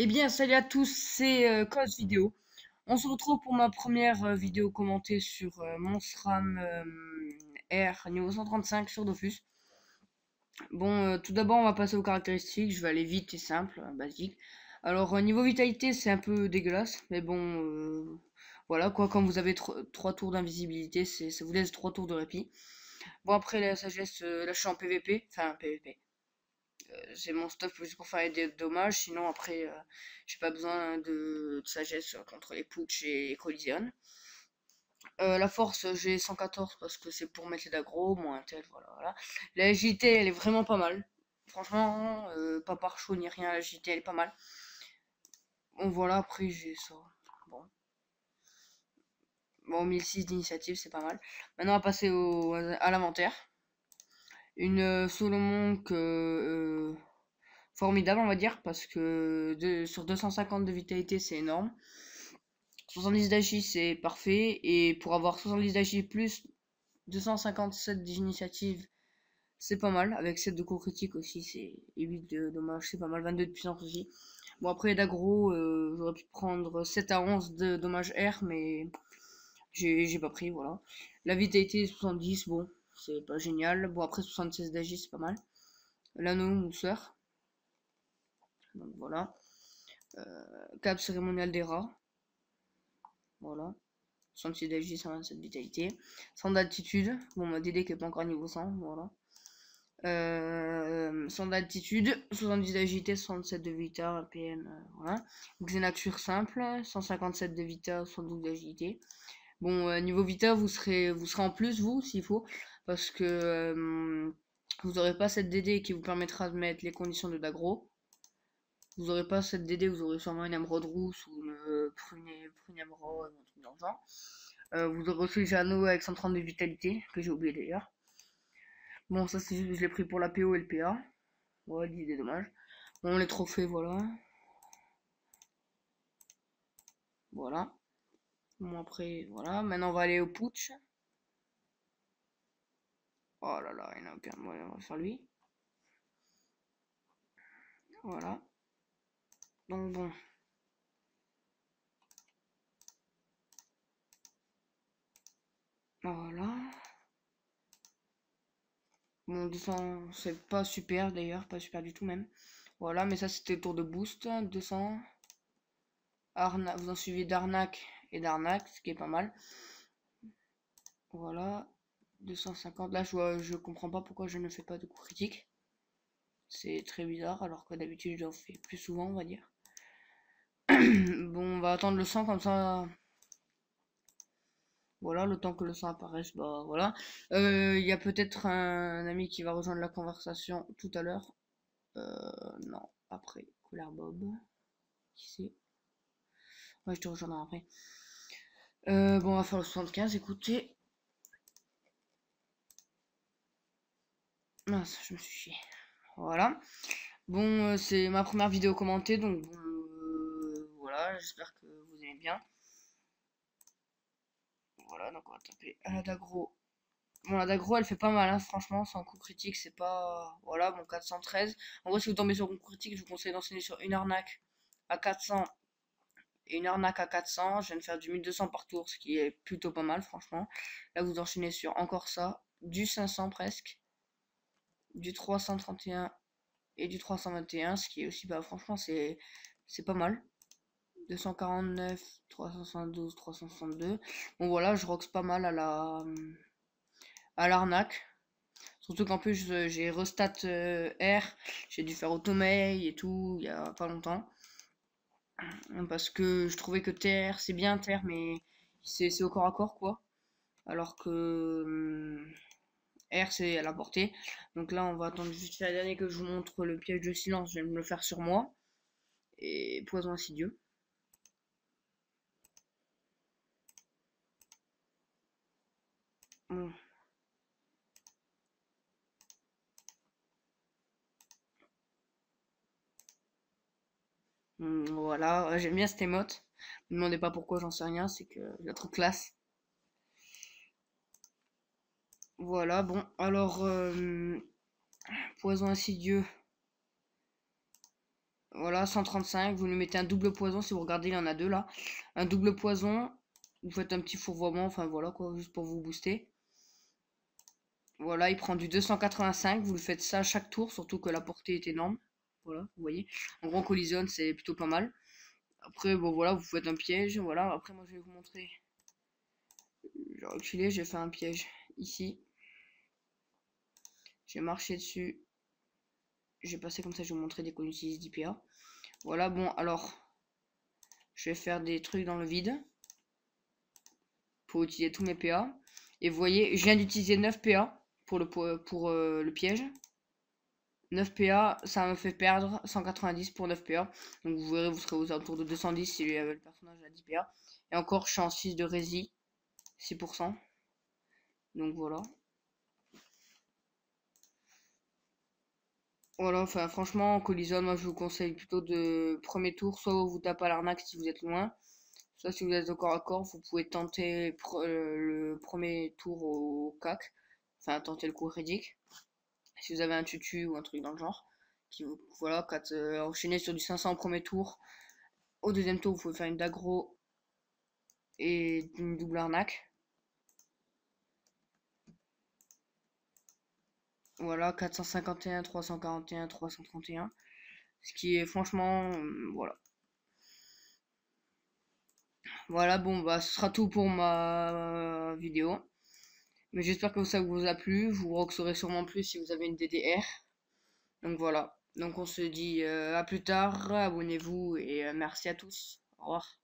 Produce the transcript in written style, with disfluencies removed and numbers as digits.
Eh bien, salut à tous, c'est Cause Vidéo. On se retrouve pour ma première vidéo commentée sur mon SRAM R niveau 135 sur Dofus. Bon, tout d'abord, on va passer aux caractéristiques. Je vais aller vite et simple, basique. Alors, niveau vitalité, c'est un peu dégueulasse, mais bon, voilà quoi. Quand vous avez 3 tours d'invisibilité, ça vous laisse 3 tours de répit. Bon, après, la sagesse, là, je suis en PVP, enfin PVP. J'ai mon stuff juste pour faire des dommages, sinon après j'ai pas besoin de sagesse contre les putsch et les collisions. La force j'ai 114 parce que c'est pour mettre les d'aggro, moins un tel, voilà. La agilité elle est vraiment pas mal. Franchement, pas par chaud ni rien, la agilité elle est pas mal. Bon voilà, après j'ai ça. Bon. Bon, 1006 d'initiative, c'est pas mal. Maintenant on va passer à l'inventaire. Une Solomon que formidable, on va dire, parce que sur 250 de vitalité, c'est énorme. 70 d'agi, c'est parfait. Et pour avoir 70 d'agi plus 257 d'initiative, c'est pas mal. Avec 7 de coup critique aussi, c'est et 8 de dommage, c'est pas mal. 22 de puissance aussi. Bon, après, d'aggro, j'aurais pu prendre 7 à 11 de dommage R, mais j'ai pas pris, voilà. La vitalité, 70, bon, c'est pas génial. Bon, après, 76 d'agi, c'est pas mal. L'anneau, mousseur. Donc voilà. Cap cérémonial des rats. Voilà. 66 d'AG, 127 vitalité. 100 d'altitude. Bon, ma DD qui est pas encore niveau 100. Voilà. 100 d'altitude. 70 d'agilité, 67 de vita, PM. Voilà. Xenature simple. 157 de vita, 112 d'agilité. Bon, niveau vita, vous serez en plus, vous, s'il faut. Parce que vous n'aurez pas cette DD qui vous permettra de mettre les conditions de d'aggro. Vous aurez pas cette DD, vous aurez sûrement une émeraude rousse ou une prune émeraude, un truc dans le genre. Vous aurez aussi le Jano avec 130 de vitalité, que j'ai oublié d'ailleurs. Bon, ça c'est juste, je l'ai pris pour la PO et le PA. Ouais, l'idée dommage. Bon, les trophées, voilà. Voilà. Bon, après, voilà. Maintenant, on va aller au putsch. Oh là là, il n'y en a aucun. Bon, on va faire lui. Voilà. Donc, bon. Voilà. Bon, 200, c'est pas super d'ailleurs, pas super du tout même. Voilà, mais ça c'était le tour de boost. 200. Vous en suivez d'arnaque et d'arnaque, ce qui est pas mal. Voilà. 250. Là, je comprends pas pourquoi je ne fais pas de coups critiques. C'est très bizarre, alors que d'habitude, j'en fais plus souvent, on va dire. Bon, on va attendre le sang comme ça. Voilà, le temps que le sang apparaisse, bah voilà. Il y a peut-être un ami qui va rejoindre la conversation tout à l'heure. Non, après. Couleur Bob. Qui c'est? Ouais, je te rejoindrai après. Bon, on va faire le 75, écoutez. Mince, je me suis chié. Voilà. Bon, c'est ma première vidéo commentée, donc bon, voilà, j'espère que vous aimez bien. Voilà, donc on va taper à la d'agro. Bon, la d'agro, elle fait pas mal, hein, franchement, sans coup critique, c'est pas... Voilà, bon, 413. En gros, si vous tombez sur un coup critique, je vous conseille d'enseigner sur une arnaque à 400 et une arnaque à 400. Je viens de faire du 1200 par tour, ce qui est plutôt pas mal, franchement. Là, vous enchaînez sur encore ça, du 500 presque, du 331 et du 321, ce qui est aussi, bah, franchement, c'est pas mal. 249, 372, 362. Bon voilà, je rox pas mal à l'arnaque. Surtout qu'en plus j'ai restat R, j'ai dû faire automail et tout il y a pas longtemps. Parce que je trouvais que TR c'est bien TR mais c'est au corps à corps quoi. Alors que R c'est à la portée. Donc là on va attendre juste la dernière que je vous montre le piège de silence, je vais me le faire sur moi. Et poison insidieux. Bon. Voilà, j'aime bien cette émote. Ne me demandez pas pourquoi, j'en sais rien, c'est que j'ai trop classe. Voilà, bon, alors, poison insidieux. Voilà, 135. Vous lui mettez un double poison. Si vous regardez, il y en a deux là. Un double poison. Vous faites un petit fourvoiement. Enfin voilà quoi, juste pour vous booster. Voilà, il prend du 285. Vous le faites ça chaque tour, surtout que la portée est énorme. Voilà, vous voyez. En grand collision, c'est plutôt pas mal. Après, bon voilà, vous faites un piège. Voilà, après, moi je vais vous montrer. J'ai reculé, j'ai fait un piège ici. J'ai marché dessus. J'ai passé comme ça, je vais vous montrer dès qu'on utilise d'IPA. Voilà, bon, alors, je vais faire des trucs dans le vide pour utiliser tous mes PA. Et vous voyez, je viens d'utiliser 9 PA pour le piège. 9 PA, ça me fait perdre 190 pour 9 PA. Donc vous verrez, vous serez aux alentours de 210 si le personnage a 10 PA. Et encore, je suis en 6 de rési, 6%. Donc voilà. Voilà, enfin franchement, en collision, moi je vous conseille plutôt de premier tour, soit vous tapez à l'arnaque si vous êtes loin, soit si vous êtes au corps à corps, vous pouvez tenter le premier tour au CAC, enfin tenter le coup rédic, si vous avez un tutu ou un truc dans le genre. Voilà, enchaîner sur du 500 au premier tour. Au deuxième tour, vous pouvez faire une dagro et une double arnaque. Voilà, 451, 341, 331. Ce qui est franchement, voilà. Voilà, bon, bah, ce sera tout pour ma vidéo. Mais j'espère que ça vous a plu. Vous roxerez sûrement plus si vous avez une DDR. Donc voilà. Donc on se dit à plus tard. Abonnez-vous et merci à tous. Au revoir.